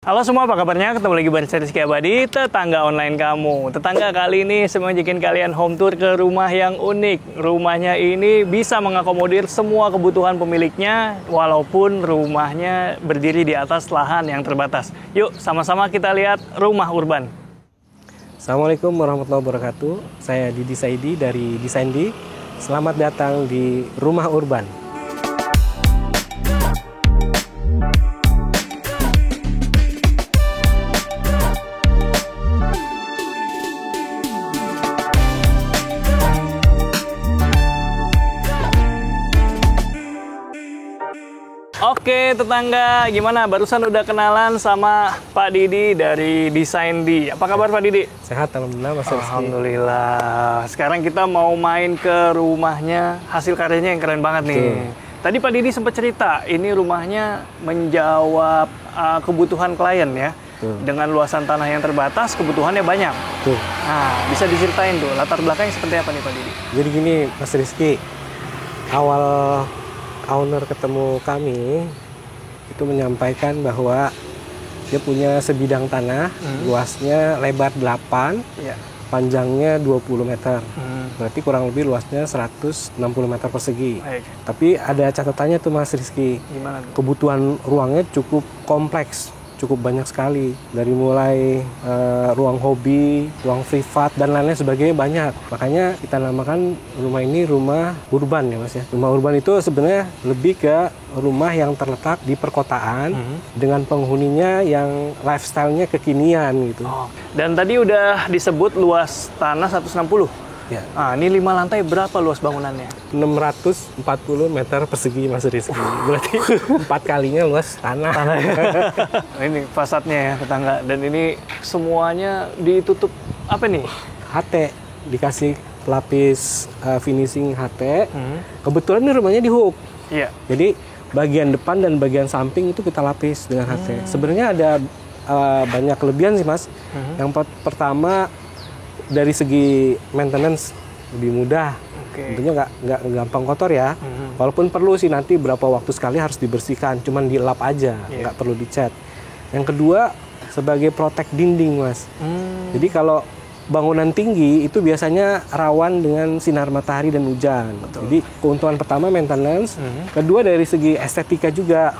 Halo semua, apa kabarnya? Ketemu lagi bareng saya Rizky Abadi, tetangga online kamu. Tetangga kali ini saya ngajakin kalian home tour ke rumah yang unik. Rumahnya ini bisa mengakomodir semua kebutuhan pemiliknya, walaupun rumahnya berdiri di atas lahan yang terbatas. Yuk, sama-sama kita lihat rumah urban. Assalamualaikum warahmatullahi wabarakatuh. Saya Didi Saidi dari Desaindi. Selamat datang di Rumah Urban. Oke tetangga, gimana? Barusan udah kenalan sama Pak Didi dari Desaindi. Apa kabar Pak Didi? Sehat, alhamdulillah Mas Rizky. Alhamdulillah. Sekarang kita mau main ke rumahnya, hasil karyanya yang keren banget nih. Betul. Tadi Pak Didi sempat cerita, ini rumahnya menjawab kebutuhan klien ya. Betul. Dengan luasan tanah yang terbatas, kebutuhannya banyak. Tuh. Nah, bisa diceritain tuh, latar belakangnya seperti apa nih Pak Didi? Jadi gini Mas Rizky, awal owner ketemu kami itu menyampaikan bahwa dia punya sebidang tanah, luasnya lebar 8, Iya. panjangnya 20 meter. Berarti kurang lebih luasnya 160 meter persegi. Baik. Tapi ada catatannya tuh Mas Rizky. Gimana tuh? Kebutuhan ruangnya cukup kompleks, cukup banyak sekali. Dari mulai ruang hobi, ruang privat, dan lain-lain sebagainya banyak. Makanya kita namakan rumah ini rumah urban ya Mas ya. Rumah urban itu sebenarnya lebih ke rumah yang terletak di perkotaan dengan penghuninya yang lifestyle-nya kekinian gitu. Oh. Dan tadi udah disebut luas tanah 160. Ya. Ah, ini 5 lantai, berapa luas bangunannya? 640 meter persegi Mas Rizky. Berarti 4 kalinya luas tanah. Ini fasadnya ya tetangga, dan ini semuanya ditutup apa nih? HT, dikasih pelapis finishing HT. Kebetulan ini rumahnya di hook. Iya. Jadi bagian depan dan bagian samping itu kita lapis dengan HT. Sebenarnya ada banyak kelebihan sih Mas. Yang pertama dari segi maintenance lebih mudah. Oke. Tentunya nggak gampang kotor ya. Walaupun perlu sih nanti berapa waktu sekali harus dibersihkan. Cuman dilap aja, nggak perlu dicat. Yang kedua sebagai protect dinding Mas. Jadi kalau bangunan tinggi itu biasanya rawan dengan sinar matahari dan hujan. Jadi keuntungan pertama maintenance, kedua dari segi estetika juga.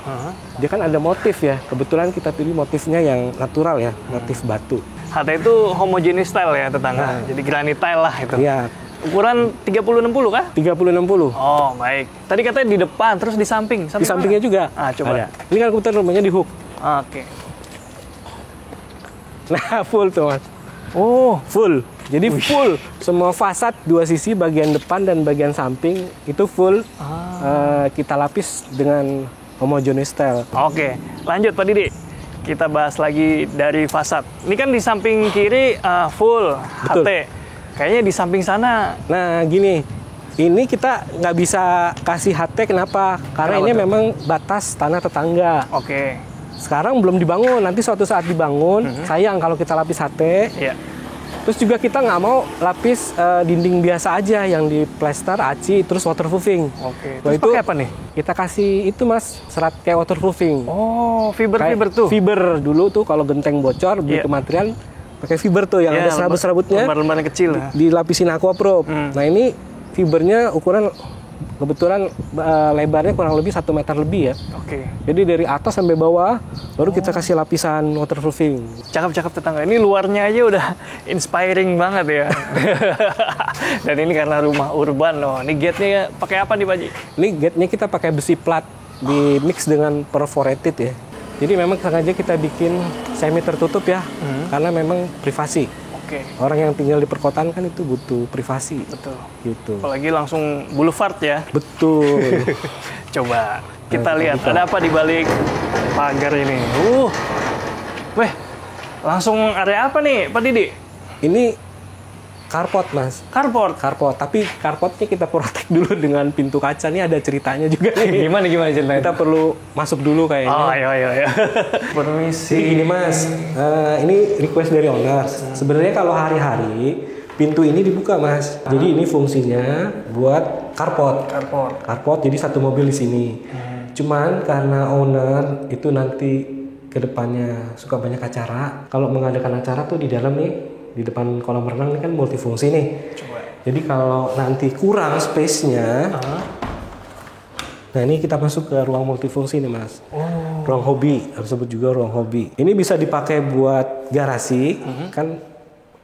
Dia kan ada motif ya. Kebetulan kita pilih motifnya yang natural ya, motif batu. HT itu homogeneous style ya tetangga. Jadi granite tile lah itu. Iya, Ukuran 30-60 kah? 30-60. Oh, baik. Tadi katanya di depan, terus di samping. Di sampingnya mana? juga. Ah, coba. Ada. Ini kan kebetulan rumahnya di hook. Oke. Nah, full tuh Mas. Oh, Full. Jadi full. Semua fasad dua sisi, bagian depan dan bagian samping itu full. Kita lapis dengan homogeneous style. oke. Lanjut Pak Didi. Kita bahas lagi dari fasad. Ini kan di samping kiri full Betul. HT. Kayaknya di samping sana. Nah, gini. Ini kita nggak bisa kasih HT, kenapa? Karena Kenapa ini tuh? memang batas tanah tetangga. Oke. Sekarang belum dibangun, nanti suatu saat dibangun. Sayang kalau kita lapis HT. Iya. Terus juga kita nggak mau lapis dinding biasa aja yang di plester, aci, terus waterproofing. Oke. Wah, Terus pakai apa nih? Kita kasih itu Mas, serat kayak waterproofing. Oh, fiber Kayak tuh. Fiber dulu tuh kalau genteng bocor beli Iya. ke material pakai fiber tuh yang Iya, ada serabut-serabutnya. lembar-lembar kecil. Dilapisin aquaproof. Nah ini fibernya ukuran kebetulan lebarnya kurang lebih 1 meter lebih ya. Oke. Jadi dari atas sampai bawah baru kita kasih lapisan waterproofing. Cakep-cakep tetangga. Ini luarnya aja udah inspiring banget ya. Dan ini karena rumah urban loh. Ini gate-nya pakai apa nih Pak Ji? Ini gate-nya kita pakai besi plat di mix dengan perforated ya. Jadi memang sengaja kita bikin semi tertutup ya, karena memang privasi. Oke. Orang yang tinggal di perkotaan kan itu butuh privasi. Betul. Gitu. Apalagi langsung boulevard ya. Betul. Coba kita Nah, lihat kita ada apa di balik pagar ini. Weh, langsung area apa nih Pak Didi? Ini carport Mas. Carport. Carport, tapi carportnya kita protek dulu dengan pintu kaca. Ini ada ceritanya juga nih. Gimana ceritanya? Kita perlu masuk dulu kayaknya. Oh, ayo. Permisi. Jadi gini Mas, ini request dari owner. Sebenarnya kalau hari-hari pintu ini dibuka Mas. Jadi ini fungsinya buat carport. Carport. Jadi satu mobil di sini. Cuman karena owner itu nanti ke depannya suka banyak acara, kalau mengadakan acara tuh di dalam nih, di depan kolam renang ini kan multifungsi nih. Coba. Jadi kalau nanti kurang space-nya, nah ini kita masuk ke ruang multifungsi nih Mas. Ruang hobi, harus sebut juga ruang hobi. Ini bisa dipakai buat garasi, kan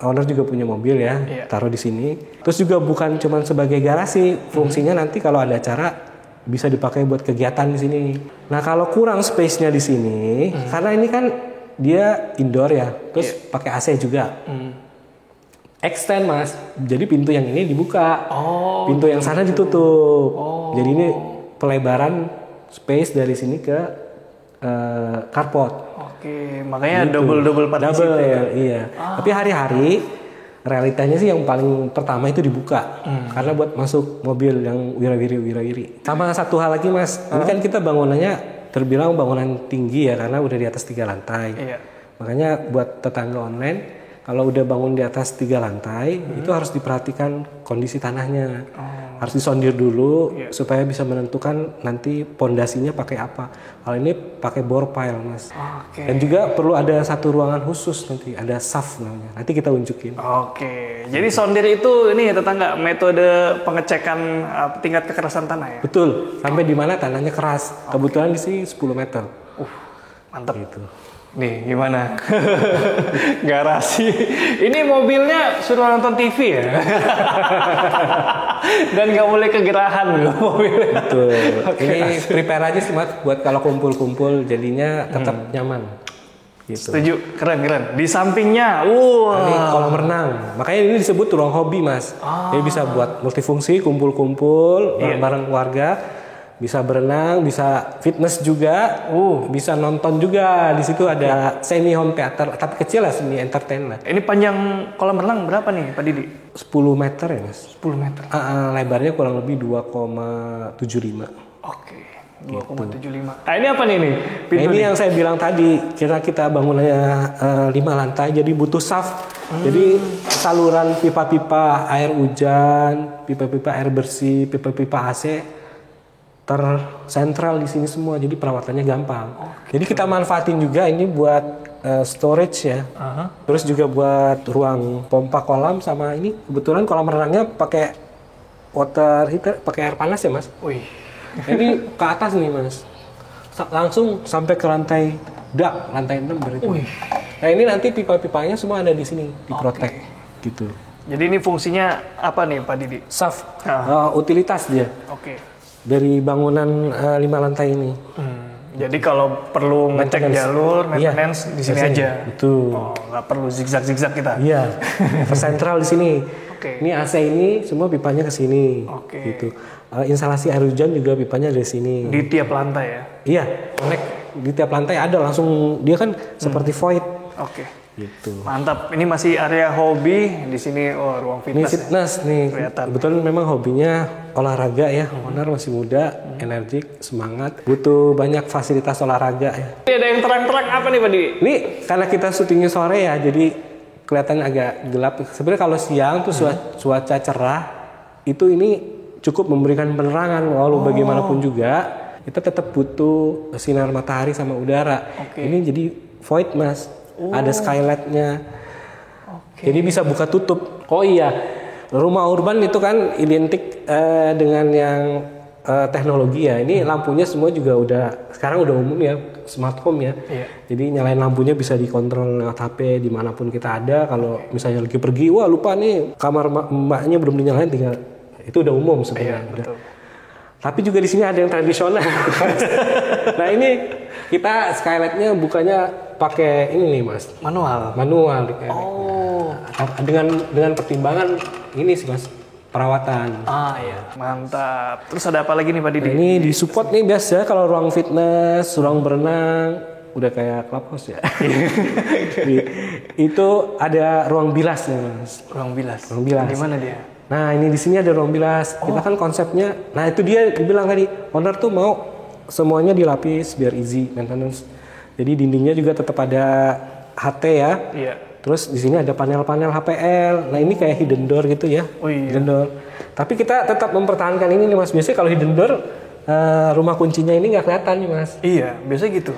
owner juga punya mobil ya, taruh di sini. Terus juga bukan cuma sebagai garasi, fungsinya nanti kalau ada acara bisa dipakai buat kegiatan di sini. Nah kalau kurang space-nya di sini, karena ini kan dia indoor ya, terus pakai AC juga. Extend Mas, jadi pintu yang ini dibuka, pintu yang sana ditutup. Jadi ini pelebaran space dari sini ke carport. Oke, makanya double partisi. Iya. Tapi hari-hari realitanya sih yang paling pertama itu dibuka, karena buat masuk mobil yang wira-wiri. Sama satu hal lagi Mas, ini kan kita bangunannya terbilang bangunan tinggi ya, karena udah di atas 3 lantai. Makanya buat tetangga online, kalau udah bangun di atas 3 lantai, itu harus diperhatikan kondisi tanahnya. Harus disondir dulu supaya bisa menentukan nanti pondasinya pakai apa. Kalau ini pakai bore pile Mas. Dan juga perlu ada satu ruangan khusus nanti, ada shaft namanya. Nanti kita unjukin. Jadi sondir itu ini ya tetangga, metode pengecekan tingkat kekerasan tanah ya? Betul, sampai di mana tanahnya keras. Kebetulan di sini 10 meter. Mantap. Gitu. Nih gimana? Garasi. Ini mobilnya suruh nonton TV ya? Dan nggak boleh kegerahan loh mobilnya. Betul. Ini prepare aja sih Mas, buat kalau kumpul-kumpul jadinya tetap nyaman. Gitu. Setuju, keren. Di sampingnya, ini kolam renang. Makanya ini disebut ruang hobi Mas. Jadi bisa buat multifungsi, kumpul-kumpul bareng keluarga. Bisa berenang, bisa fitness juga, bisa nonton juga. Di situ ada semi home theater, tapi kecil lah, semi entertain lah. Ini panjang kolam renang berapa nih Pak Didi? 10 meter ya Mas. 10 meter. Lebarnya kurang lebih 2,75. Oke, 2,75. Nah ini apa nih nih? Nah, ini yang saya bilang tadi, kita bangunannya 5 lantai, jadi butuh shaft. Jadi saluran pipa-pipa air hujan, pipa-pipa air bersih, pipa-pipa AC tersentral di sini semua, jadi perawatannya gampang. Jadi kita manfaatin juga ini buat storage ya. Terus juga buat ruang pompa kolam, sama ini kebetulan kolam renangnya pakai water heater, pakai air panas ya Mas. Ini ke atas nih Mas, langsung sampai ke lantai 6 berarti. Nah ini nanti pipa-pipanya semua ada di sini, diprotek gitu. Jadi ini fungsinya apa nih Pak Didi? Shaft, utilitas dia. Dari bangunan 5 lantai ini. Jadi kalau perlu ngecek jalur, maintenance di sini aja. Betul. Nggak perlu zigzag kita. Iya. Tersentral di sini. Ini AC ini semua pipanya ke sini. Gitu. Instalasi air hujan juga pipanya dari sini. Di tiap lantai ya? Iya. Di tiap lantai ada langsung, dia kan seperti void. Gitu. Mantap. Ini masih area hobi, di sini ruang fitness. Ini fitness ya? nih. Kelihatan. Kebetulan memang hobinya olahraga ya. Owner masih muda, energik, semangat, butuh banyak fasilitas olahraga ya. Ini ada yang terang-terang apa nih Pak Didi? Ini karena kita syutingnya sore ya, jadi kelihatan agak gelap. Sebenarnya kalau siang tuh cuaca cerah, itu ini cukup memberikan penerangan. Walau bagaimanapun juga, kita tetap butuh sinar matahari sama udara. Ini jadi void Mas. Ada skylightnya, jadi bisa buka tutup. Oh iya, rumah urban itu kan identik dengan yang teknologi ya. Ini lampunya semua juga sekarang udah umum ya, smart home ya. Jadi nyalain lampunya bisa dikontrol lewat HP dimanapun kita ada. Kalau misalnya lagi pergi, wah lupa nih kamar mbaknya belum dinyalain, tinggal itu udah umum sebenarnya. Tapi juga di sini ada yang tradisional. Nah ini kita skylightnya bukanya pakai ini nih Mas. Manual. Dengan pertimbangan ini sih Mas, perawatan. Mantap. Terus ada apa lagi nih Pak Didi? Nah, ini disupport nih biasa kalau ruang fitness, ruang berenang, udah kayak clubhouse ya. Itu ada ruang bilas nih Mas. Ruang bilas. Di mana dia? Nah ini di sini ada ruang bilas. Kita kan konsepnya, nah itu dia dibilang tadi, owner tuh mau semuanya dilapis biar easy maintenance. Jadi dindingnya juga tetap ada HT ya. Terus di sini ada panel-panel HPL. Nah ini kayak hidden door gitu ya. Hidden door. Tapi kita tetap mempertahankan ini nih Mas. Biasanya kalau hidden door rumah kuncinya ini nggak kelihatan nih Mas. Iya, biasanya gitu.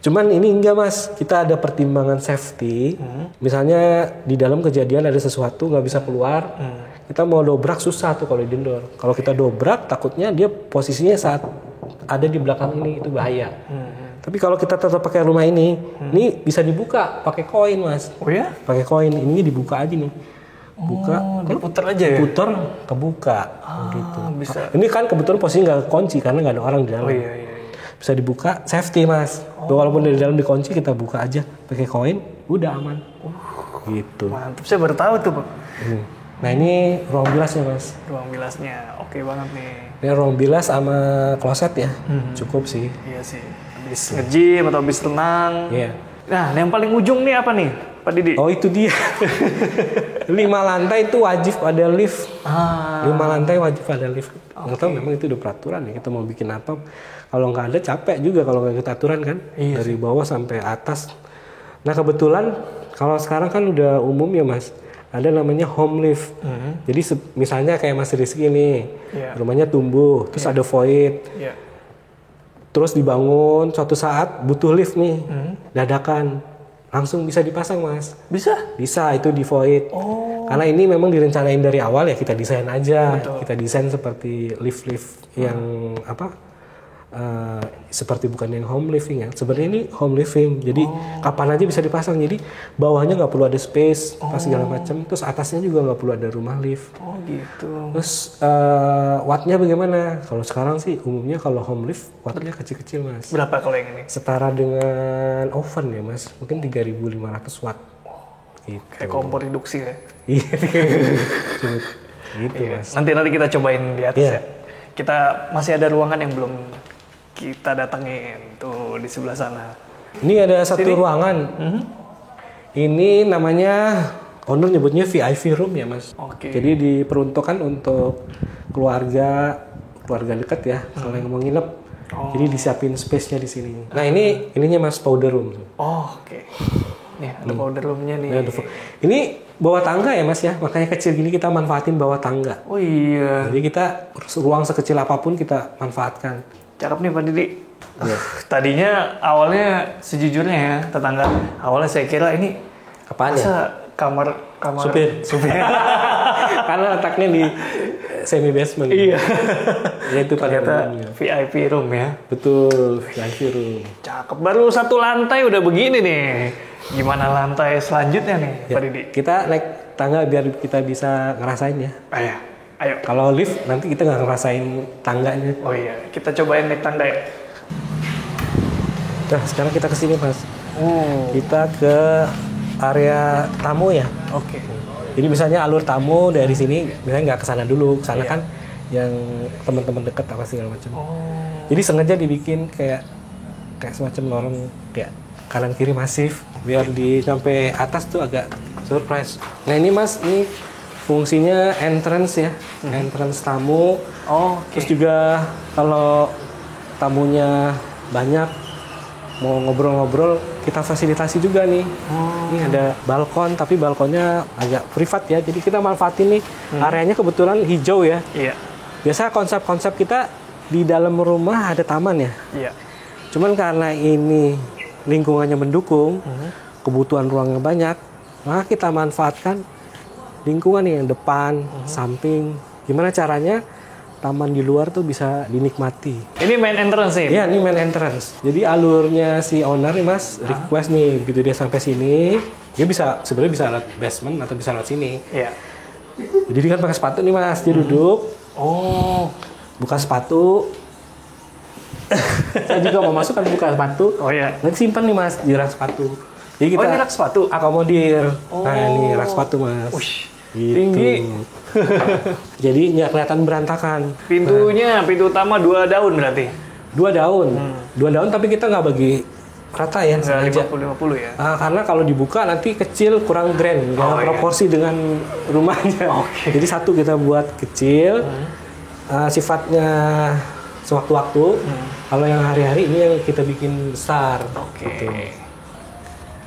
Cuman ini enggak mas, kita ada pertimbangan safety. Misalnya di dalam kejadian ada sesuatu nggak bisa keluar, kita mau dobrak susah tuh kalau didor. Kalau kita dobrak, takutnya dia posisinya saat ada di belakang ini itu bahaya. Tapi kalau kita tetap pakai rumah ini bisa dibuka pakai koin mas. Oh ya? Pakai koin, ini dibuka aja nih. Buka, diputer aja ya? Puter, kebuka, gitu. Bisa. Ini kan kebetulan posisinya nggak kunci karena nggak ada orang di dalam. Oh iya. Bisa dibuka, safety mas. Walaupun dari dalam dikunci, kita buka aja pakai koin, udah aman. Gitu. Mantap, saya baru tahu tuh Pak. Nah ini ruang bilasnya mas. Ruang bilasnya, oke banget nih. Ini ruang bilas sama kloset ya, cukup sih. Iya sih, habis nge-gym atau habis renang. Iya. Nah, yang paling ujung nih apa nih, Pak Didi? Oh itu dia. 5 lantai itu wajib ada lift. 5 lantai wajib ada lift. Nggak tahu memang itu udah peraturan ya, kita mau bikin apa. Kalau nggak ada capek juga kalau nggak kita aturan kan. Iya, dari bawah sampai atas. Nah kebetulan kalau sekarang kan udah umum ya mas. Ada namanya home lift. Jadi misalnya kayak Mas Rizky nih, rumahnya tumbuh, terus ada void. Terus dibangun, suatu saat butuh lift nih, dadakan. Langsung bisa dipasang mas. Bisa? Bisa, itu di void. Karena ini memang direncanain dari awal ya, kita desain aja. Betul. Kita desain seperti lift-lift yang seperti bukan yang home living ya. Sebenarnya ini home living. Jadi kapan aja bisa dipasang. Jadi bawahnya nggak perlu ada space, pas segala macam. Terus atasnya juga nggak perlu ada rumah lift. Oh gitu. Terus wattnya bagaimana? Kalau sekarang sih umumnya kalau home lift wattnya kecil-kecil mas. Berapa kalau yang ini? Setara dengan oven ya mas. Mungkin 3.500 watt. Gitu. Kayak kompor induksi ya. Iya. Gitu mas. Nanti kita cobain di atas ya. Kita masih ada ruangan yang belum kita datengin tuh di sebelah sana. Ini ada satu ruangan. Ini namanya owner nyebutnya VIP room ya mas. Oke. Jadi diperuntukkan untuk keluarga dekat ya, kalau yang mau nginep. Jadi disiapin space-nya di sini. Nah ininya mas powder room. Oke. Nih ada powder room-nya nih. Ini bawah tangga ya mas ya, makanya kecil gini kita manfaatin bawah tangga. Oh iya. Jadi kita ruang sekecil apapun kita manfaatkan. Cakep nih Pak Didi. Tadinya awalnya sejujurnya ya tetangga, awalnya saya kira ini apaan masa ya? kamar supir. Karena letaknya di semi basement. Iya. Ya itu ternyata VIP room ya. Betul, VIP room. Cakep. Baru satu lantai udah begini nih. Gimana lantai selanjutnya nih, Pak Didi? Kita naik tangga biar kita bisa ngerasain ya. Ayo. Kalau lift nanti kita nggak ngerasain tangganya. Oh iya, kita cobain naik tangga ya. Nah, sekarang kita ke sini, Mas. Kita ke area tamu ya. Oke. Jadi misalnya alur tamu dari sini, misalnya nggak ke sana dulu, ke sana kan yang teman-teman dekat apa segala macam. Jadi sengaja dibikin kayak semacam lorong kayak kanan kiri masif biar di sampai atas tuh agak surprise. Nah ini mas, ini fungsinya entrance ya, entrance tamu. Terus juga kalau tamunya banyak mau ngobrol-ngobrol kita fasilitasi juga nih. Ini ada balkon tapi balkonnya agak privat ya. Jadi kita manfaatin nih areanya kebetulan hijau ya. Iya. Biasa konsep-konsep kita di dalam rumah ada taman ya. Iya. Cuman karena ini lingkungannya mendukung, kebutuhan ruangnya banyak, maka kita manfaatkan lingkungan yang depan, samping. Gimana caranya taman di luar tuh bisa dinikmati. Ini main entrance sih? Iya, ini main entrance. Jadi alurnya si owner nih mas, request nih, begitu dia sampai sini, dia sebenarnya bisa lewat basement atau bisa lewat sini. Iya. Jadi dia kan pakai sepatu nih mas, dia duduk, buka sepatu. Saya juga mau masuk kan buka sepatu. Oh iya. Nanti simpan nih mas di rak sepatu. Jadi kita ini rak sepatu? Akomodir. Nah ini rak sepatu mas. Gitu. Tinggi. Jadi nggak kelihatan berantakan. Pintunya, pintu utama 2 daun berarti? 2 daun. 2 daun tapi kita nggak bagi rata ya. Nggak 50-50 ya? Karena kalau dibuka nanti kecil kurang grand. Nggak proporsi dengan rumahnya. Jadi satu kita buat kecil. Sifatnya sewaktu-waktu. Kalau yang hari-hari ini yang kita bikin besar. Gitu.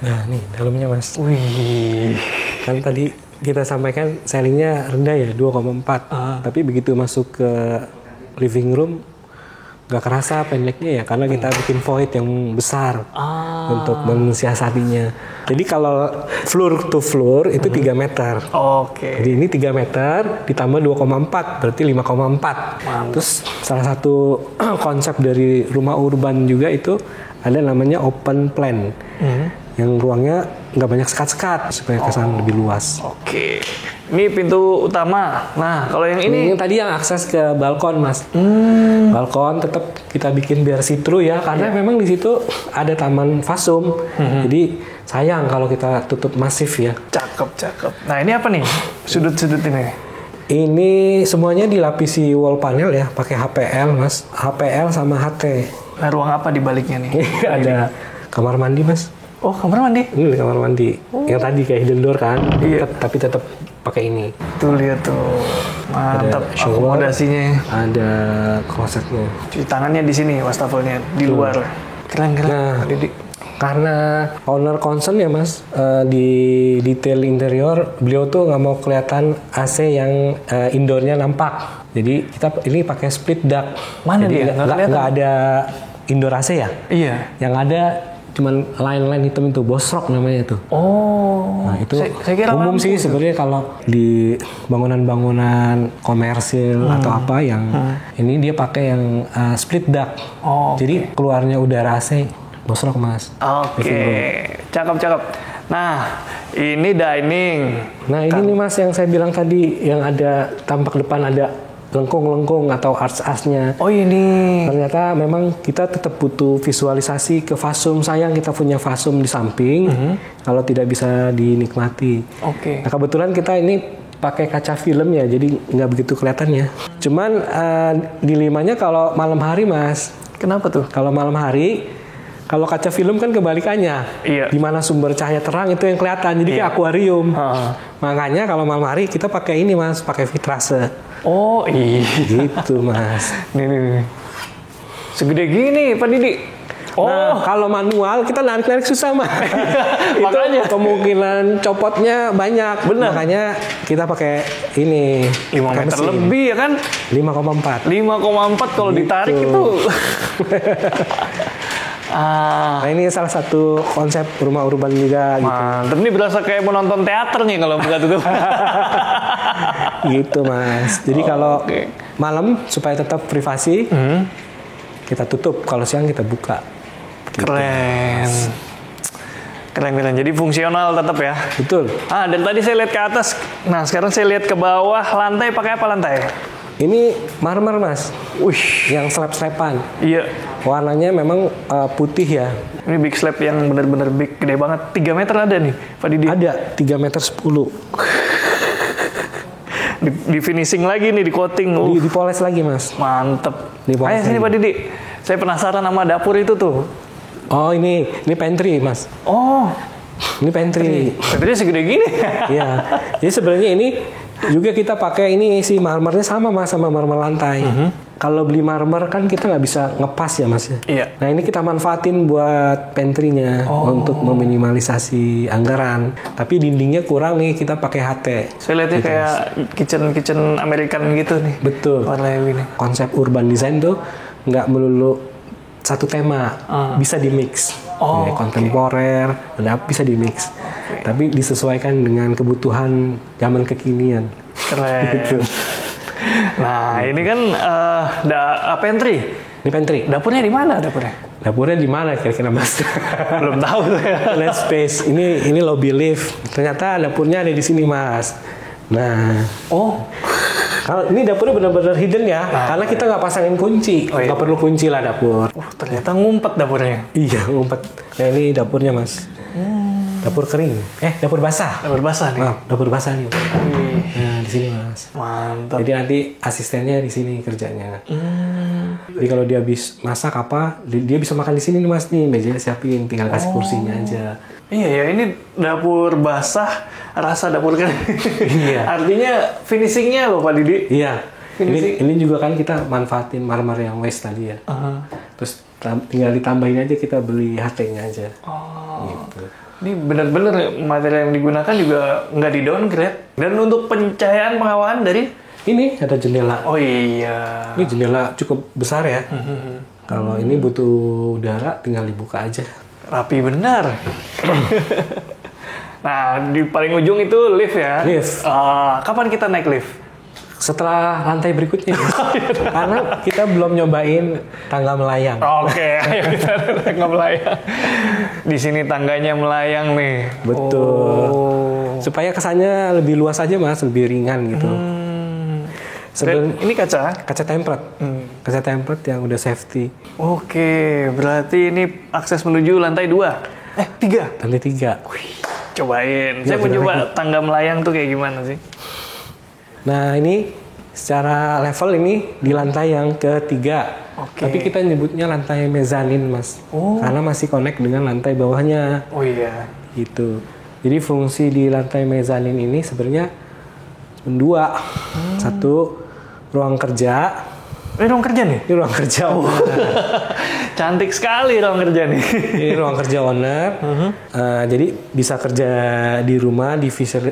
Nah nih dalamnya mas. Wih. Kan tadi kita sampaikan ceilingnya rendah ya 2,4. Tapi begitu masuk ke living room nggak kerasa pendeknya ya karena kita bikin void yang besar untuk mensiasatinya. Jadi kalau floor to floor itu 3 meter. Oke. Jadi ini 3 meter ditambah 2,4 berarti 5,4. Terus salah satu konsep dari rumah urban juga itu ada namanya open plan. Yang ruangnya nggak banyak sekat-sekat supaya kesan lebih luas. Oke. Ini pintu utama. Nah, kalau yang ini tadi yang akses ke balkon, Mas. Balkon tetap kita bikin biar see-through ya, karena memang di situ ada taman fasum. Jadi sayang kalau kita tutup masif ya. Cakep. Nah, ini apa nih? Sudut-sudut ini. Ini semuanya dilapisi wall panel ya, pakai HPL, Mas. HPL sama HT. Nah, ruang apa di baliknya nih? Ada kamar mandi, Mas. Oh, kamar mandi? Ini kamar mandi. Yang tadi kayak hidden door kan, tapi tetap pakai ini. Tuh lihat tuh, mantap akomodasinya. Ada klosetnya. Cuci tangannya di sini, wastafelnya di luar. Keren. Nah, karena owner concern ya Mas, di detail interior beliau tuh nggak mau kelihatan AC yang indoornya nampak. Jadi kita ini pakai split duct. Mana jadi dia? Nggak ada indoor AC ya? Iya. Yang ada cuman line-line hitam itu, bosrok namanya itu. Oh. Nah itu saya kira umum sih sebenarnya kalau di bangunan-bangunan komersil atau apa yang ini dia pakai yang split duct. Jadi keluarnya udara AC bosrok Mas. Oke. Cakep. Nah ini dining. Nah ini nih Mas yang saya bilang tadi yang ada tampak depan ada lengkung-lengkung atau arch-arch-nya. Oh ini. Ternyata memang kita tetap butuh visualisasi ke fasum. Sayang kita punya fasum di samping, kalau tidak bisa dinikmati. Oke. Nah kebetulan kita ini pakai kaca film ya, jadi nggak begitu kelihatan ya. Cuman dilemanya kalau malam hari Mas. Kenapa tuh? Kalau malam hari, kalau kaca film kan kebalikannya. Iya. Di mana sumber cahaya terang itu yang kelihatan, jadi kayak akuarium. Makanya kalau malam hari kita pakai ini Mas, pakai vitrase. Oh iya. Gitu Mas. Nih. Segede gini Pak Didi. Nah, kalau manual kita narik-narik susah Mas. Makanya kemungkinan copotnya banyak. Bener. Makanya kita pakai ini 5 meter lebih ya kan? 5,4. 5,4 kalau ditarik itu. Nah ini salah satu konsep rumah urban juga gitu. Mantep, ini berasa kayak mau nonton teater nih kalau buka tutup. Gitu Mas. Jadi kalau malam supaya tetap privasi, kita tutup. Kalau siang kita buka. Gitu. Keren. Jadi fungsional tetap ya. Betul. Dan tadi saya lihat ke atas. Nah sekarang saya lihat ke bawah. Lantai pakai apa lantai? Ini marmer Mas. Wih. Yang slab-slaban. Iya. Warnanya memang putih ya. Ini big slab yang benar-benar big, gede banget. 3 meter ada nih, Pak Didi? Ada, 3 meter 10. Di finishing lagi nih, di coating. Dipoles lagi Mas. Mantep. Dipoles Ayo sini Pak Didi. Saya penasaran sama dapur itu tuh. Oh ini pantry Mas. Oh. Ini pantry. Pantry segede gini. Iya. Jadi sebenarnya ini juga kita pakai ini si marmernya sama Mas, sama marmer lantai. Kalau beli marmer kan kita nggak bisa ngepas ya Mas ya. Iya. Nah ini kita manfaatin buat pantry-nya untuk meminimalisasi anggaran. Tapi dindingnya kurang nih, kita pakai HT. Saya lihatnya gitu, kayak kitchen American gitu nih. Betul. Warnanya ini. Konsep urban design tuh nggak melulu satu tema, bisa di mix. Kontemporer, bisa di mix. Tapi disesuaikan dengan kebutuhan zaman kekinian. Keren. Gitu. Nah, ini kan pantry. Ini pantry. Dapurnya di mana dapurnya? Dapurnya di mana kira-kira Mas? Belum tahu saya. Toilet space. Ini lobby lift. Ternyata dapurnya ada di sini Mas. Nah. Kalau ini dapurnya benar-benar hidden ya, karena kita nggak pasangin kunci. Nggak perlu kunci lah dapur. Ternyata ngumpet dapurnya. Iya, ngumpet. Nah ini dapurnya Mas. Dapur kering. Dapur basah. Dapur basah nih. Dapur basah nih. Nah, di sini Mas. Mantap. Jadi nanti asistennya di sini kerjanya. Jadi kalau dia habis masak apa, dia bisa makan di sini nih Mas nih. Mejanya siapin, tinggal kasih kursinya aja. Iya ya, ini dapur basah, rasa dapur kering. Iya. Artinya finishingnya loh Pak Didi. Iya. Ini juga kan kita manfaatin marmer yang waste tadi ya. Terus tinggal ditambahin aja, kita beli HT-nya aja. Gitu. Ini benar-benar material yang digunakan juga nggak di downgrade. Dan untuk pencahayaan pengawalan dari ini ada jendela. Oh iya. Ini jendela cukup besar ya. Kalau ini butuh udara, tinggal dibuka aja. Rapi benar. Nah, di paling ujung itu lift ya? Lift. Kapan kita naik lift? Setelah lantai berikutnya, karena kita belum nyobain tangga melayang. Oke, ayo kita tangga melayang. Di sini tangganya melayang nih. Betul. Supaya kesannya lebih luas aja mas, lebih ringan gitu. Dan ini kaca tempered, kaca tempered yang udah safety. Oke, berarti ini akses menuju lantai 2. 3. Lantai 3. Cobain. Ya, Saya mau coba tangga melayang tuh kayak gimana sih? Nah ini secara level ini di lantai yang ketiga. Tapi kita nyebutnya lantai mezanin mas. Karena masih connect dengan lantai bawahnya. Oh iya. Gitu. Jadi fungsi di lantai mezanin ini sebenarnya 2. Satu, ruang kerja. Ini ruang kerja nih? Ini ruang kerja owner. Cantik sekali ruang kerja nih. Ini ruang kerja owner. Jadi bisa kerja di rumah,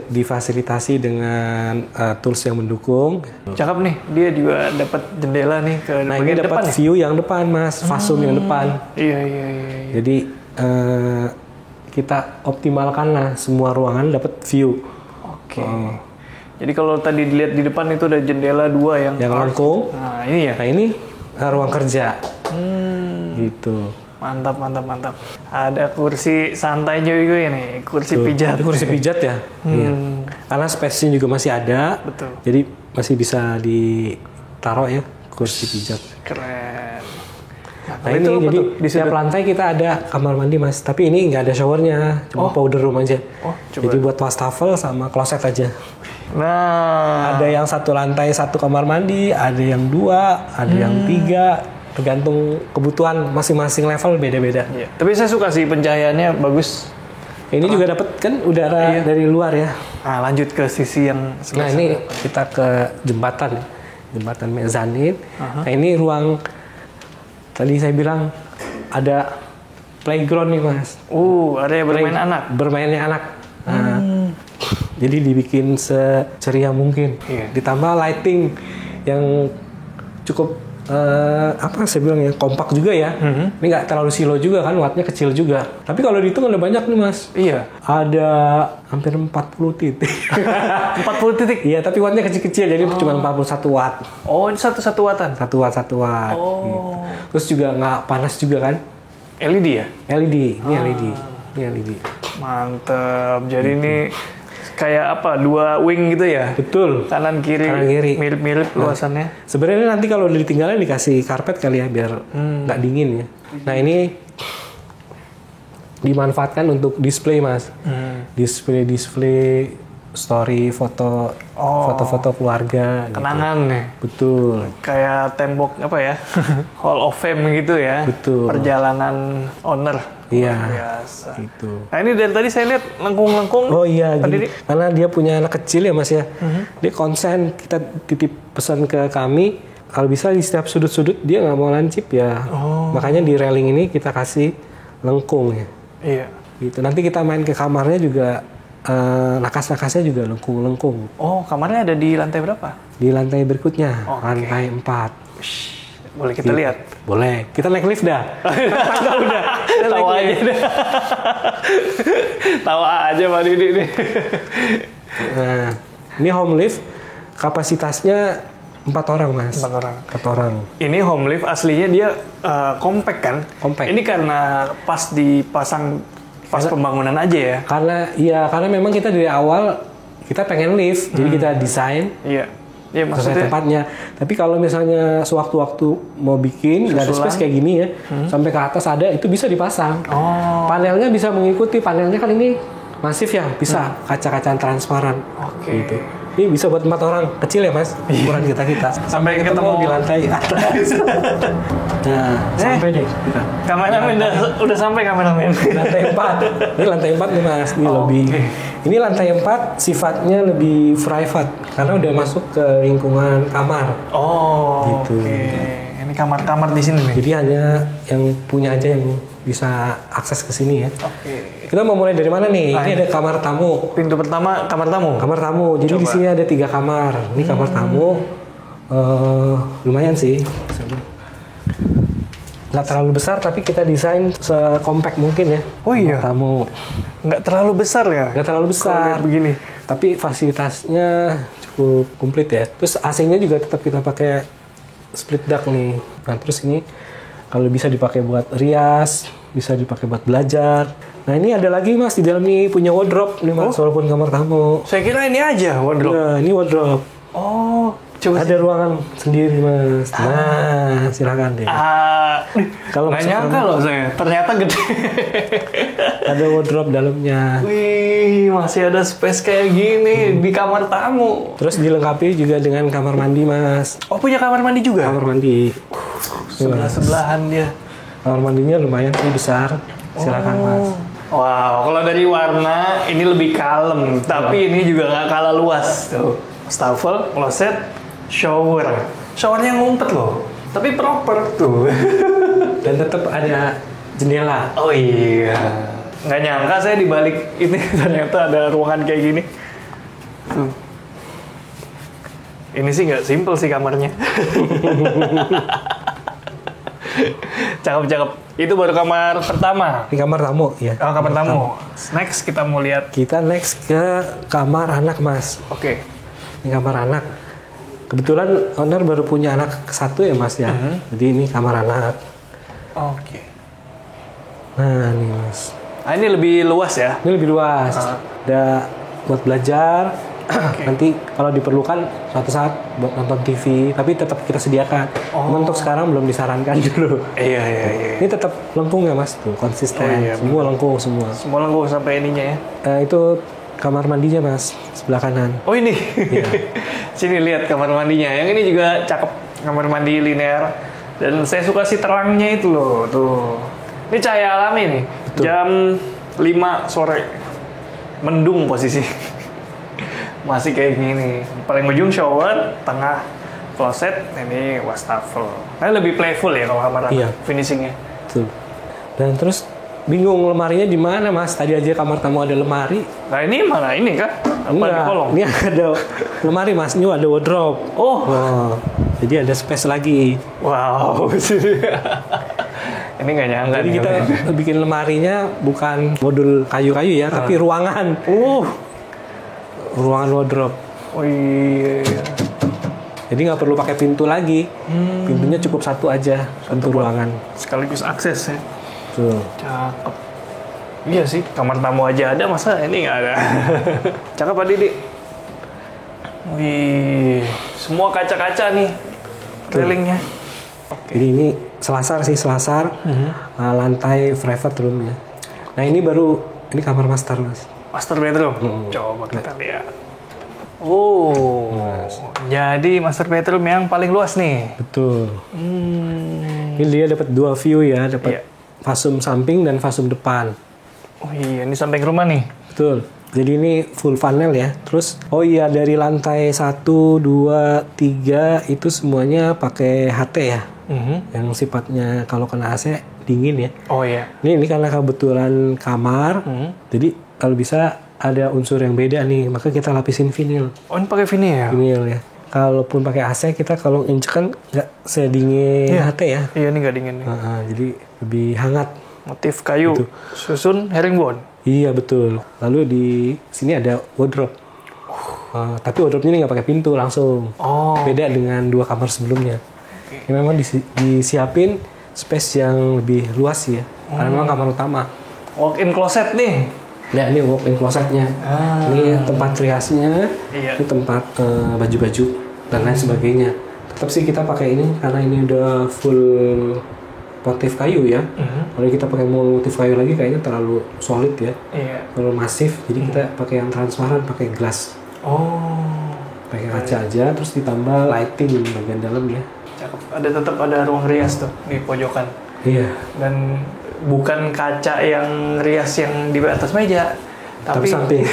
difasilitasi dengan tools yang mendukung. Cakep nih, dia juga dapat jendela nih ke Nah bagian ini dapat depan. view yang depan mas, fasum yang depan. Iya. Jadi kita optimalkan lah semua ruangan dapat view. Oke. Jadi kalau tadi dilihat di depan itu ada jendela 2 yang lengkung. Nah ini ya. Nah ini ruang kerja. Gitu. Mantap. Ada kursi santai juga nih, kursi pijat. Itu kursi pijat ya. Iya. Karena space-nya juga masih ada. Betul. Jadi masih bisa ditaruh ya kursi pijat. Keren. Nah ini jadi di setiap lantai kita ada kamar mandi mas. Tapi ini nggak ada showernya, cuma powder room aja. Jadi buat wastafel sama kloset aja. Nah, ada yang satu lantai 1 kamar mandi, ada yang 2, ada yang 3, tergantung kebutuhan masing-masing level beda-beda. Iya. Tapi saya suka sih pencahayaannya bagus. Ini juga dapat kan udara dari luar ya. Nah, lanjut ke sisi yang Nah ini kita ke jembatan mezanin. Nah ini ruang tadi saya bilang ada playground nih mas. Ada yang bermain anak. Bermainnya anak. Nah, jadi dibikin seceria mungkin. Ditambah lighting yang cukup saya bilang ya kompak juga ya. Ini nggak terlalu silo juga kan, wattnya kecil juga. Tapi kalau dihitung ada banyak nih mas. Iya. Ada hampir 40 titik. 40 titik? Iya, tapi wattnya kecil-kecil jadi cuma 41 watt. Oh, ini 1 wattan? 1 watt. Gitu. Terus juga nggak panas juga kan? LED ya? LED, ini LED. Mantap. Jadi ini kayak apa? 2 wing gitu ya? Betul. Kanan kiri. Mirip-mirip luasannya. Sebenarnya nanti kalau ditinggalin dikasih karpet kali ya biar nggak dingin ya. Nah ini dimanfaatkan untuk display mas. Display story foto keluarga. Kenangan gitu. nih. Betul. Kayak tembok apa ya? Hall of Fame gitu ya. Betul. Perjalanan owner. Iya. Biasa. Gitu. Nah ini dari tadi saya lihat lengkung-lengkung. Oh iya, gini. Karena dia punya anak kecil ya mas ya. Dia konsen, kita titip pesan ke kami. Kalau bisa di setiap sudut-sudut dia nggak mau lancip ya. Makanya di railing ini kita kasih lengkung ya. Iya. Gitu. Nanti kita main ke kamarnya juga nakas-nakasnya juga lengkung-lengkung. Oh, kamarnya ada di lantai berapa? Di lantai berikutnya, lantai 4. Boleh kita lihat? Boleh. Kita naik lift dah. Udah. Tahu aja deh. Tahu aja Pak Didi nih. Nah, ini home lift kapasitasnya 4 orang mas. 4 orang. Ini home lift aslinya dia compact kan? Compact. Ini karena pas dipasang pas pembangunan aja ya? Karena memang kita dari awal kita pengen lift, jadi kita desain. Iya. Iya maksudnya tempatnya. Tapi kalau misalnya sewaktu-waktu mau bikin nggak ada space kayak gini ya, sampai ke atas ada itu bisa dipasang. Panelnya bisa mengikuti, panelnya kan ini masif ya, bisa kaca-kacaan transparan. Gitu. Ini bisa buat 4 orang, kecil ya mas, ukuran kita. Sampai ketemu di lantai atas. Nah, sampai deh kita. Kameramen udah sampai kameramen. Lantai 4. Ini lantai 4 nih mas, di lobby. Ini lantai 4 sifatnya lebih private karena udah masuk ke lingkungan kamar. Gitu. Ini kamar-kamar di sini nih. Jadi hanya yang punya aja yang bisa akses ke sini ya. Kita mau mulai dari mana nih? Ini ada kamar tamu. Pintu pertama kamar tamu. Kamar tamu. Jadi di sini ada 3 kamar. Ini kamar tamu. Lumayan sih. Nggak terlalu besar, tapi kita desain sekompak mungkin ya. Oh iya? Tamu. Nggak terlalu besar ya? Nggak terlalu besar. Begini. Tapi fasilitasnya cukup komplit ya. Terus AC-nya juga tetap kita pakai split duct nih. Nah terus ini kalau bisa dipakai buat rias, bisa dipakai buat belajar. Nah ini ada lagi mas, di dalam ini punya wardrobe nih mas, walaupun kamar tamu. Saya kira ini aja wardrobe. Nah ini wardrobe. Oh, coba Ada ruangan sendiri mas. Nah silakan deh. Kalau nggak nyangka loh saya, ternyata gede. Ada wardrobe dalamnya. Wih, masih ada space kayak gini di kamar tamu. Terus dilengkapi juga dengan kamar mandi mas. Oh punya kamar mandi juga? Kamar mandi. Sebelah-sebelahan dia. Kamar mandinya lumayan sih besar. Silakan mas. Wow, kalau dari warna ini lebih kalem, tapi ini juga nggak kalah luas. Tuh, wastafel, kloset, shower. Showernya ngumpet loh, tapi proper tuh. Dan tetap ada jendela. Oh iya, nggak nyangka saya di balik ini ternyata ada ruangan kayak gini. Tuh. Ini sih nggak simple sih kamarnya. Cakep-cakep. Itu baru kamar pertama. Ini kamar tamu ya. Oh, kamar tamu. Next kita mau lihat. Kita next ke kamar anak mas. Oke. Ini kamar anak. Kebetulan owner baru punya anak satu ya mas ya. Jadi ini kamar anak. Oke. Nah ini mas. Nah, ini lebih luas ya. Ini lebih luas. Ada buat belajar. Nanti kalau diperlukan suatu saat buat nonton TV, tapi tetap kita sediakan. Untuk sekarang belum disarankan dulu. Iya. Ini tetap lengkung ya mas, tuh konsisten. iya, Semua lengkung semua. Semua lengkung sampai ininya ya. Itu kamar mandinya mas, sebelah kanan. Oh ini. Sini lihat kamar mandinya. Yang ini juga cakep, kamar mandi linear. Dan saya suka si terangnya itu loh, tuh. Ini cahaya alami nih. Betul. Jam 5 sore. Mendung posisi. Masih kayak gini. Paling ujung shower, tengah kloset, ini wastafel. Nah, lebih playful ya kalau kamar anak, Iya. finishingnya. Tuh. Dan terus bingung lemarinya di mana mas? Tadi aja kamar tamu ada lemari. Nah ini mana ini kah? Apa di kolong? Ini ada lemari mas, ini ada wardrobe. Oh, Jadi ada space lagi. wow. Ini nggak nyangka. Jadi nih. kita bikin lemarinya bukan modul kayu-kayu ya, tapi ruangan. Ruangan wardrobe. Oh iya. Jadi nggak perlu pakai pintu lagi. Pintunya cukup satu aja, pintu ruangan. Sekaligus akses ya. Tuh. Cakep. Iya sih, kamar tamu aja ada, masa ini nggak ada? Cakep Pak Didi. Wih, semua kaca-kaca nih kelilingnya. Jadi ini selasar sih, lantai private room-nya. Nah ini kamar master mas. Master bedroom. Coba kita lihat. Oh, jadi master bedroom yang paling luas nih. Betul. Ini dia dapat 2 view ya, dapat fasum samping dan fasum depan. Oh iya, ini samping rumah nih. Betul. Jadi ini full panel ya. Terus, dari lantai 1, 2, 3 itu semuanya pakai HT ya. Yang sifatnya kalau kena AC dingin ya. Oh iya. Ini karena kebetulan kamar, jadi kalau bisa ada unsur yang beda nih, maka kita lapisin vinil. Oh ini pakai vinil ya? Vinil ya. Kalaupun pakai AC kita kalau injek kan nggak sedingin HT ya. Iya ini nggak dingin nih. Jadi lebih hangat. Motif kayu, Gitu. susun herringbone. Iya betul. Lalu di sini ada wardrobe. Tapi wardrobe-nya ini nggak pakai pintu langsung. Beda dengan 2 kamar sebelumnya. Ini memang disiapin space yang lebih luas ya. Karena memang kamar utama. Walk-in closet nih. Nah ini walk-in closetnya. Ini tempat riasnya. Iya. Ini tempat baju-baju dan lain sebagainya. Tetap sih kita pakai ini karena ini udah full motif kayu ya. Kalau kita pakai motif kayu lagi kayaknya terlalu solid ya. Iya. Terlalu masif. Jadi kita pakai yang transparan, pakai glass. Pakai kaca aja, terus ditambah lighting di bagian dalam ya. Cakep. Tetap ada ruang rias tuh di pojokan. Iya. Dan bukan kaca yang rias yang di atas meja, Tapi samping.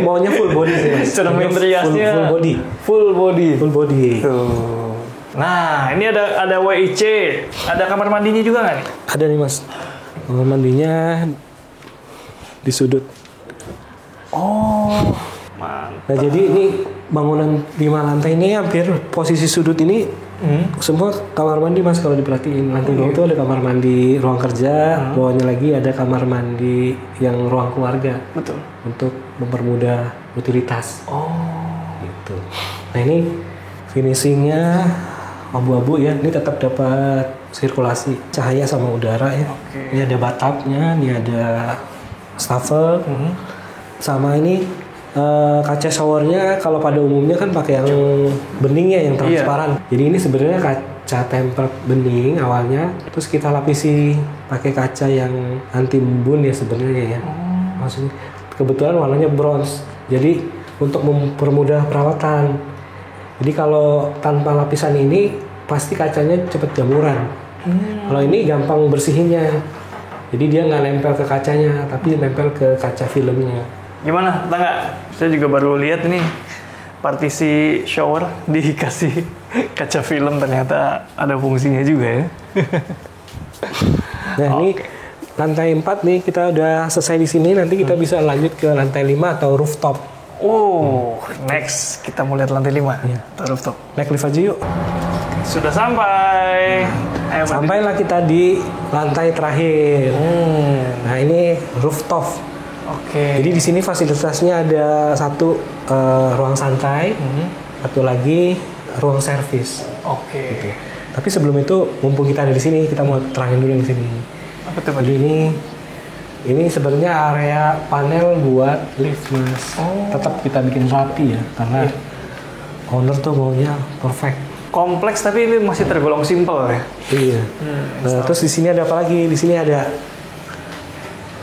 Maunya full body sih. cermin riasnya full body. Full body. Full body. Tuh. Nah, ini ada WIC, ada kamar mandinya juga nggak nih? Ada nih mas. Kamar mandinya di sudut. Oh, mantap. Nah jadi ini bangunan 5 lantai ini hampir posisi sudut ini semua kamar mandi Mas kalau diperhatiin. Lantai bawah itu ada kamar mandi ruang kerja, bawahnya lagi ada kamar mandi yang ruang keluarga. Betul. Untuk mempermudah utilitas. Gitu. Nah ini finishingnya abu-abu ya. Ini tetap dapat sirkulasi cahaya sama udara ya. Ini ada bathtubnya, ini ada stafel, sama ini kaca showernya kalau pada umumnya kan pakai yang bening ya, yang transparan. Jadi ini sebenarnya kaca tempered bening awalnya, terus kita lapisi pakai kaca yang anti embun ya sebenarnya ya. Maksudnya kebetulan warnanya bronze. Jadi untuk mempermudah perawatan. Jadi kalau tanpa lapisan ini pasti kacanya cepat jamuran. Kalau ini gampang bersihinnya. Jadi dia nggak nempel ke kacanya, tapi nempel ke kaca filmnya. Gimana, tetangga? Saya juga baru lihat nih partisi shower dikasih kaca film, ternyata ada fungsinya juga ya. Nah ini lantai 4 nih kita udah selesai di sini. Nanti kita bisa lanjut ke lantai 5 atau rooftop. Next kita mau lihat lantai 5 atau rooftop. Naik lift aja yuk. Sudah sampai. Ayo, sampailah kita di lantai terakhir. Nah ini rooftop. Jadi di sini fasilitasnya ada satu ruang santai, satu lagi ruang servis. Gitu. Tapi sebelum itu, mumpung kita ada di sini, kita mau terangin dulu di sini. Apa tuh? Jadi ini sebenarnya area panel buat lift, Mas. Tetap kita bikin rapi ya, karena owner tuh maunya perfect. Kompleks tapi ini masih tergolong simple ya. Iya. Nah, terus di sini ada apa lagi? Di sini ada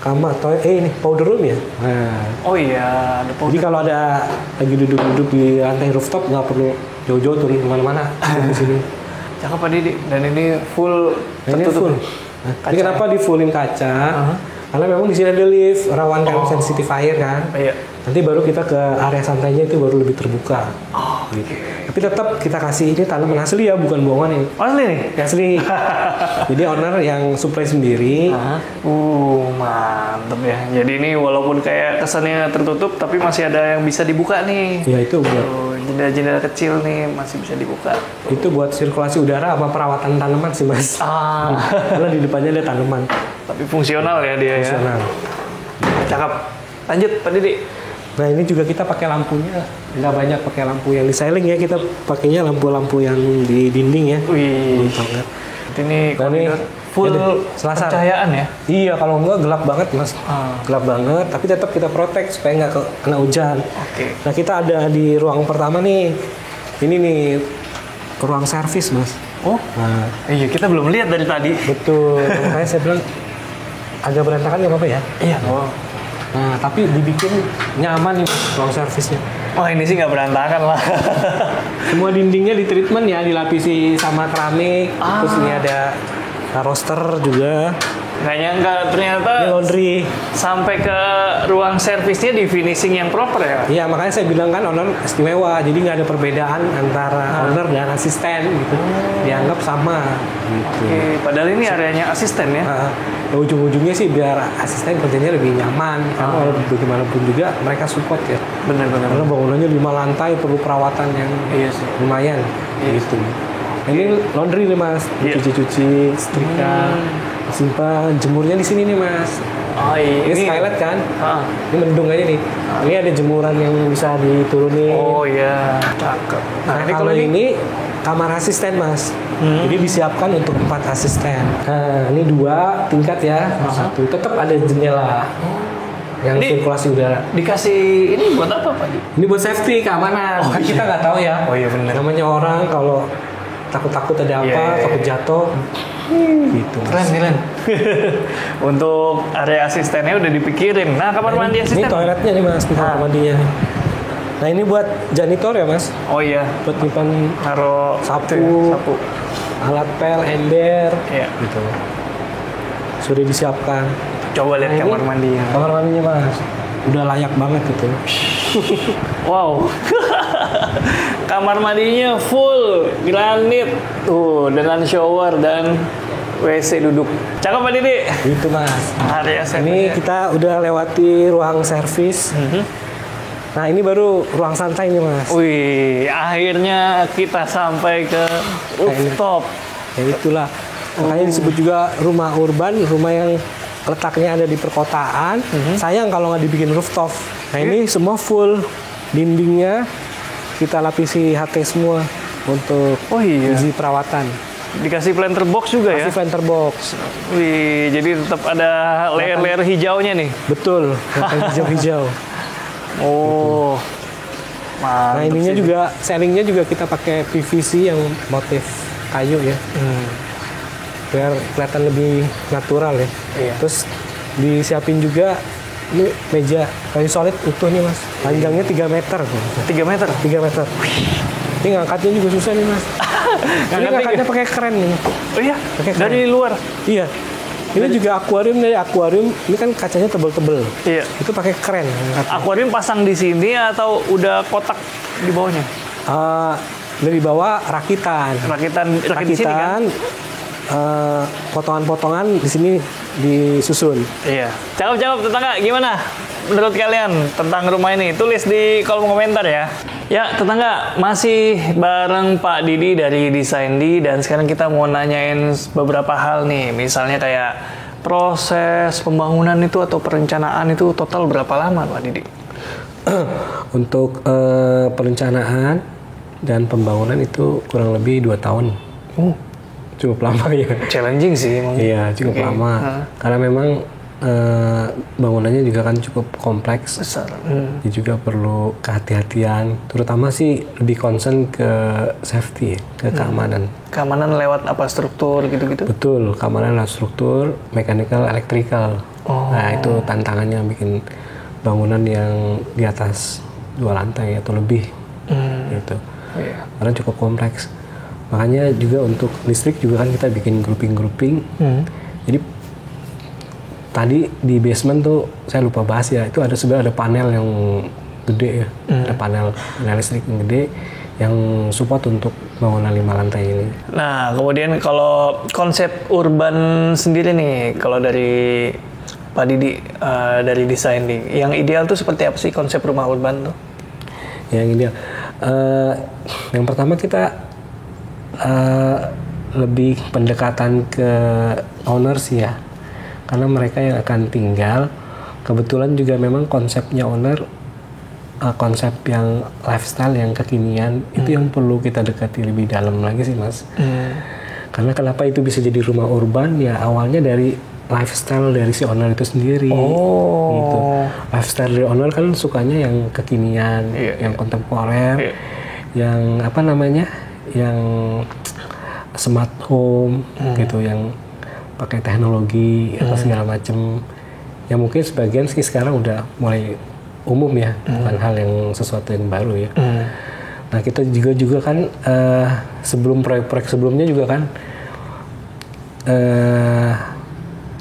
kamar, ini powder room ya. Nah. Ada powder. Jadi kalau ada lagi duduk-duduk di lantai rooftop nggak perlu jauh-jauh turun kemana-mana di sini. Cakep Pak Didi. Dan ini full tertutup. Ini kenapa di fullin kaca? Karena memang di sini ada lift, rawan kan sensitif air kan. Nanti baru kita ke area santainya itu baru lebih terbuka. Gitu. Tapi tetap kita kasih ini tanaman asli ya, bukan bohongan ini. Asli nih? Asli. Jadi owner yang supply sendiri. Mantep ya. Jadi ini walaupun kayak kesannya tertutup, tapi masih ada yang bisa dibuka nih. Ya itu buat jendela-jendela kecil nih masih bisa dibuka. Itu buat sirkulasi udara sama perawatan tanaman sih Mas. Karena di depannya ada tanaman. Tapi fungsional ya dia ya. Cakep. Lanjut Pak Didi. Nah ini juga kita pakai lampunya, nggak banyak pakai lampu yang di ceiling ya, kita pakainya lampu-lampu yang di dinding ya. Banget. Ini koridor full pencahayaan ya? Iya, kalau enggak gelap banget Mas. Gelap banget, tapi tetap kita protect supaya nggak kena hujan. Nah kita ada di ruang pertama nih, ini nih ruang servis Mas. Iya kita belum lihat dari tadi. Betul, makanya saya bilang agak berantakan nggak apa-apa ya? Iya. Nah, tapi dibikin nyaman nih ruang servisnya. Ini sih nggak berantakan lah. Semua dindingnya di treatment ya, dilapisi sama keramik. Terus ini ada roster juga. Nggak nyangka ternyata ini laundry. Sampai ke ruang servisnya di finishing yang proper ya? Iya, makanya saya bilang kan owner istimewa. Jadi nggak ada perbedaan antara owner dan asisten gitu. Dianggap sama. Gitu. Padahal ini areanya asisten ya? Ujung-ujungnya sih biar asisten kerjanya lebih nyaman. Karena bagaimanapun juga mereka support ya. Benar-benar. Karena bangunannya 5 lantai perlu perawatan yang lumayan. Gitu. Ini laundry nih Mas, cuci-cuci, setrika, simpan, jemurnya di sini nih Mas. Ini skylight kan? Ini mendung aja nih. Ini ada jemuran yang bisa diturunin. Cakep. Nah kalau ini kamar asisten Mas. Jadi disiapkan untuk 4 asisten. Nah ini 2 tingkat ya. Satu tetap ada jendela. Yang sirkulasi udara. Dikasih ini buat apa Pak? Ini buat safety, keamanan. Kita nggak tahu ya. Benar. Namanya orang kalau takut-takut ada apa, takut jatuh. Gitu. Keren. Untuk area asistennya udah dipikirin. Nah, kamar mandi asisten. Ini toiletnya nih Mas, kamar mandinya. Nah, ini buat janitor ya Mas. Buat nyimpan naruh sapu, alat pel, ember, gitu. Sudah disiapkan. Coba lihat kamar mandinya. Kamar mandinya Mas, udah layak banget gitu. Wow. Kamar mandinya full granit dengan shower dan WC duduk. Cakep Pak Didi. Itu Mas. Area ini kita udah lewati ruang servis. Nah ini baru ruang santai nih Mas. Wih, akhirnya kita sampai ke rooftop. Ya itulah. Makanya disebut juga rumah urban, rumah yang letaknya ada di perkotaan. Sayang kalau nggak dibikin rooftop. Nah ini semua full dindingnya kita lapisi HT semua untuk easy perawatan. Dikasih planter box juga ya? Kasih planter box. Wih, jadi tetap ada layer-layer hijaunya nih? Betul, hijau-hijau. Oh, nah ininya sih. juga, ceilingnya juga kita pakai PVC yang motif kayu ya. Biar kelihatan lebih natural ya. Iya. Terus disiapin juga ini meja kayu solid utuh nih Mas. Panjangnya 3 meter. 3 meter? 3 meter. Ini ngangkatnya juga susah nih Mas. Ini ngangkatnya pakai kren nih. Oh iya? Pakai kren. Dari luar? Iya. Ini juga akuarium dari akuarium. Ini kan kacanya tebel-tebel. Iya. Itu pakai kren. Akuarium pasang di sini atau udah kotak di bawahnya? Dari bawah rakitan. Rakitan di sini kan? Potongan-potongan di sini disusun. Iya. Cakep tetangga, gimana menurut kalian tentang rumah ini? Tulis di kolom komentar ya. Ya tetangga, masih bareng Pak Didi dari Desain D, dan sekarang kita mau nanyain beberapa hal nih. Misalnya kayak proses pembangunan itu atau perencanaan itu total berapa lama Pak Didi? Untuk perencanaan dan pembangunan itu kurang lebih 2 tahun. Cukup lama ya. Challenging sih emang. Iya, cukup lama. Karena memang bangunannya juga kan cukup kompleks. Besar. Jadi juga perlu kehati-hatian. Terutama sih lebih concern ke safety, ke keamanan. Keamanan lewat apa, struktur gitu-gitu? Betul, keamanan lewat struktur, mechanical, electrical. Nah itu tantangannya bikin bangunan yang di atas 2 lantai atau lebih. Gitu. Iya. Karena cukup kompleks. Makanya juga untuk listrik juga kan kita bikin grouping. Jadi tadi di basement tuh saya lupa bahas ya, itu sebenarnya ada panel yang gede ya. Ada panel listrik yang gede yang support untuk bangunan 5 lantai ini. Nah, kemudian kalau konsep urban sendiri nih, kalau dari Pak Didi dari Desain D, yang ideal tuh seperti apa sih konsep rumah urban tuh? Yang ideal, yang pertama kita lebih pendekatan ke owners ya, karena mereka yang akan tinggal. Kebetulan juga memang konsepnya owner konsep yang lifestyle yang kekinian itu yang perlu kita dekati lebih dalam lagi sih Mas. Karena kenapa itu bisa jadi rumah urban ya, awalnya dari lifestyle dari si owner itu sendiri. Gitu. Lifestyle dari owner kan sukanya yang kekinian, yang kontemporer, yang apa namanya, yang smart home gitu, yang pakai teknologi atau segala macam. Ya mungkin sebagian sih sekarang udah mulai umum ya, bukan hal yang sesuatu yang baru ya. Nah kita juga kan sebelum proyek-proyek sebelumnya juga kan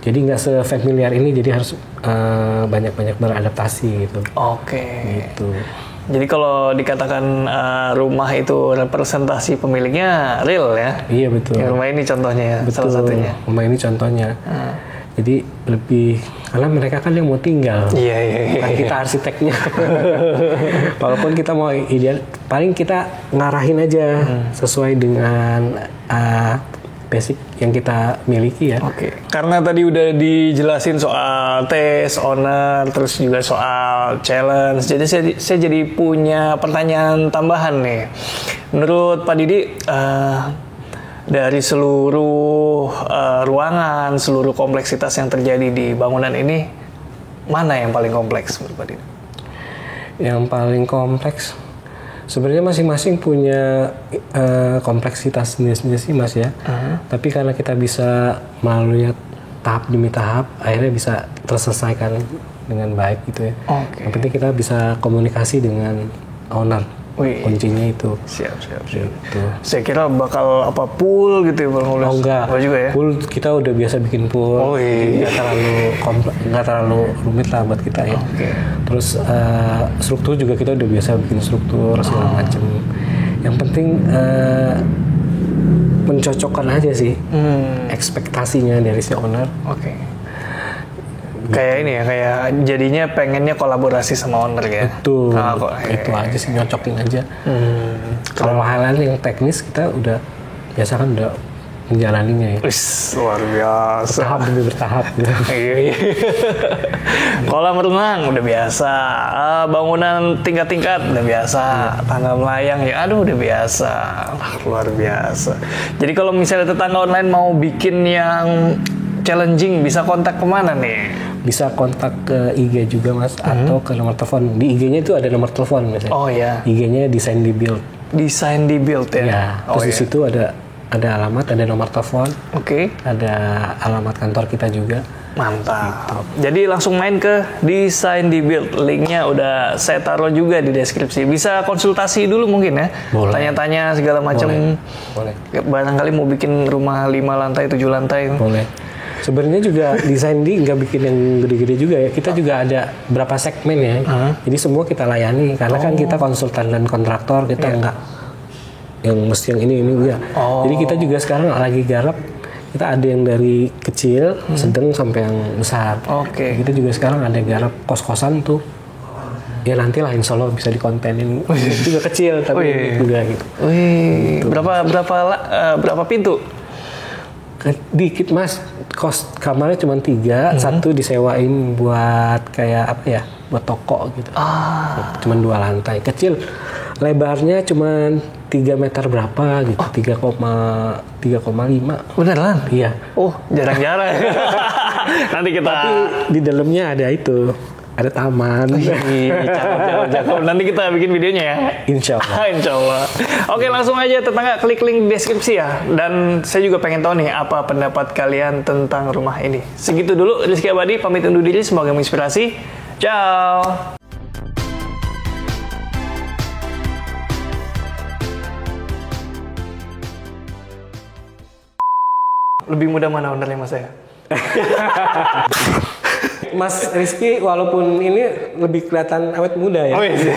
jadi nggak se-familiar ini, jadi harus banyak-banyak beradaptasi gitu. Oke. Gitu. Jadi kalau dikatakan rumah itu representasi pemiliknya real ya? Iya betul. Ya, rumah ini contohnya ya, betul. Salah satunya. Rumah ini contohnya. Jadi lebih, karena mereka kan yang mau tinggal. Iya. Bukan kita arsiteknya. Walaupun kita mau ideal, paling kita ngarahin aja sesuai dengan basic yang kita miliki ya. Oke. Karena tadi udah dijelasin soal tes, owner, terus juga soal challenge. Jadi saya jadi punya pertanyaan tambahan nih. Menurut Pak Didi, dari seluruh ruangan, seluruh kompleksitas yang terjadi di bangunan ini, mana yang paling kompleks menurut Pak Didi? Yang paling kompleks, sebenarnya masing-masing punya kompleksitas sendiri-sendiri sih Mas ya. Tapi karena kita bisa melalui tahap demi tahap, akhirnya bisa terselesaikan dengan baik gitu ya. Yang penting kita bisa komunikasi dengan owner. Kuncinya itu. Siap. Gitu. Saya kira bakal pool gitu ya, Oh enggak. juga ya. Pool kita udah biasa bikin pool. Oh iya. Nggak terlalu rumit lah buat kita ya. Terus struktur juga kita udah biasa bikin struktur segala macem. Yang penting mencocokkan aja sih ekspektasinya dari si owner. Kayak ini ya, kayak jadinya pengennya kolaborasi sama owner ya. Betul. Ah, kok, Itu aja sih, nyocokin aja. Kalau hal-hal yang teknis kita udah biasa kan udah menjalaninya ya. Wis, luar biasa. Bertahap demi bertahap. Gitu. Iya, iya. Kolam renang udah biasa, bangunan tingkat-tingkat udah biasa, tangga melayang ya, aduh udah biasa. Luar biasa. Jadi kalau misalnya tetangga online mau bikin yang challenging, bisa kontak kemana nih? Bisa kontak ke IG juga Mas, atau ke nomor telepon. Di IG-nya itu ada nomor telepon misalnya. Oh ya. IG-nya Design di Build. Design di build ya. Ya, terus di situ ada alamat, ada nomor telepon, Oke. ada alamat kantor kita juga. Mantap. Jadi langsung main ke Design di Build. Linknya udah saya taruh juga di deskripsi. Bisa konsultasi dulu mungkin ya. Boleh. Tanya-tanya segala macam. Boleh. Barangkali mau bikin rumah 5 lantai, 7 lantai. Boleh. Sebenarnya juga desain di nggak bikin yang gede-gede juga ya. Kita juga ada berapa segmen ya. Jadi semua kita layani karena kan kita konsultan dan kontraktor, kita nggak yang mesti yang ini ya. Jadi kita juga sekarang lagi garap. Kita ada yang dari kecil, sedang sampai yang besar. Oke. Kita juga sekarang ada garap kos-kosan tuh. Ya nantilah insya Allah bisa dikontenin. Juga kecil tapi juga gitu. Wih, berapa pintu? Dikit Mas, kos kamarnya cuma 3, satu disewain buat kayak apa ya, buat toko gitu. Cuman 2 lantai, kecil. Lebarnya cuma 3 meter berapa gitu, 3,5. Beneran? Iya. Oh, jarang-jarang. Nanti kita. Tapi di dalamnya ada itu, ada taman. Cakep. Nanti kita bikin videonya ya. Insya Allah. Insya Allah. Oke, langsung aja tetangga klik link di deskripsi ya. Dan saya juga pengen tahu nih apa pendapat kalian tentang rumah ini. Segitu dulu, Rizky Abadi pamit undur diri. Semoga menginspirasi. Ciao. Lebih mudah mana ownernya mas saya? Mas Rizky walaupun ini lebih kelihatan awet muda ya. Oh iya.